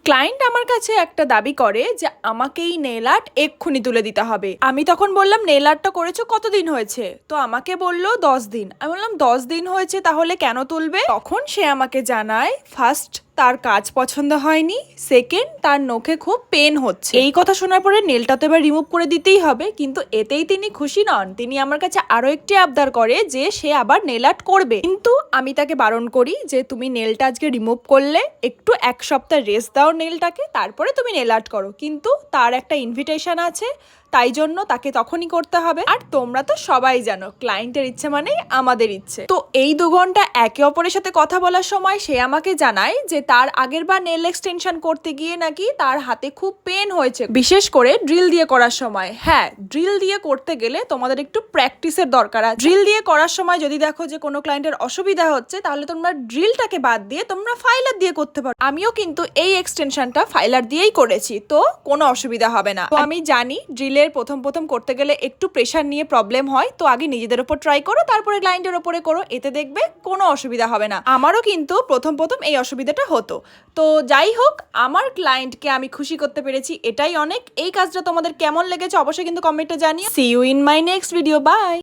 Client আমার কাছে একটা দাবি করে যে আমাকে এই নেল আর্ট এক্ষুনি তুলে দিতে হবে। আমি তখন বললাম নেল আর্টটা করেছো কতদিন হয়েছে? তো আমাকে বললো 10 দিন। আমি বললাম 10 দিন হয়েছে তাহলে কেন তুলবে? তখন সে আমাকে জানায় ফার্স্ট তার কাজ পছন্দ হয়নি, সেকেন্ড তার নখে খুব পেন হচ্ছে। এই কথা শোনার পরে নেলটা তো এবার রিমুভ করে দিতেই হবে, কিন্তু এতেই তিনি খুশি নন। তিনি আমার কাছে আরো একটি আবদার করে যে সে আবার নেল আর্ট করবে, কিন্তু আমি তাকে বারণ করি যে তুমি নেলটা আজকে রিমুভ করলে একটু এক সপ্তাহ রেস্ট দাও নেলটাকে, তারপরে তুমি নেল আর্ট করো। কিন্তু তার একটা ইনভিটেশন আছে, তাই জন্য তাকে তখনই করতে হবে। আর তোমরা তো সবাই জানো ক্লায়েন্টের ইচ্ছে মানেই আমাদের ইচ্ছে। তো এই 2 ঘন্টা একে অপরের সাথে কথা বলার সময় সে আমাকে জানায় যে তার আগের বার নেল এক্সটেনশন করতে গিয়ে নাকি তার হাতে খুব পেন হয়েছে, বিশেষ করে ড্রিল দিয়ে করার সময়। হ্যাঁ, ড্রিল দিয়ে করতে গেলে তোমাদের একটু প্র্যাকটিসের দরকার আছে। ড্রিল দিয়ে করার সময় যদি দেখো যে কোনো ক্লায়েন্টের অসুবিধা হচ্ছে, তাহলে তোমরা ড্রিলটাকে বাদ দিয়ে তোমরা ফাইলার দিয়ে করতে পারো। আমিও কিন্তু এই এক্সটেনশনটা ফাইলার দিয়েই করেছি, তো কোনো অসুবিধা হবে না। তো আমি জানি ড্রিলের প্রথম করতে গেলে একটু প্রেশার নিয়ে প্রবলেম হয়, তো আগে নিজেদের উপর ট্রাই করো, তারপরে ক্লায়েন্টের উপরে করো, এতে দেখবে কোনো অসুবিধা হবে না। আমারও কিন্তু প্রথম এই অসুবিধাটা হতো। তো যাই হোক, আমার ক্লায়েন্টকে আমি খুশি করতে পেরেছি, এটাই অনেক। এই কাজটা তোমাদের কেমন লেগেছে অবশ্যই কিন্তু কমেন্টে জানিও। See you in my next video, by.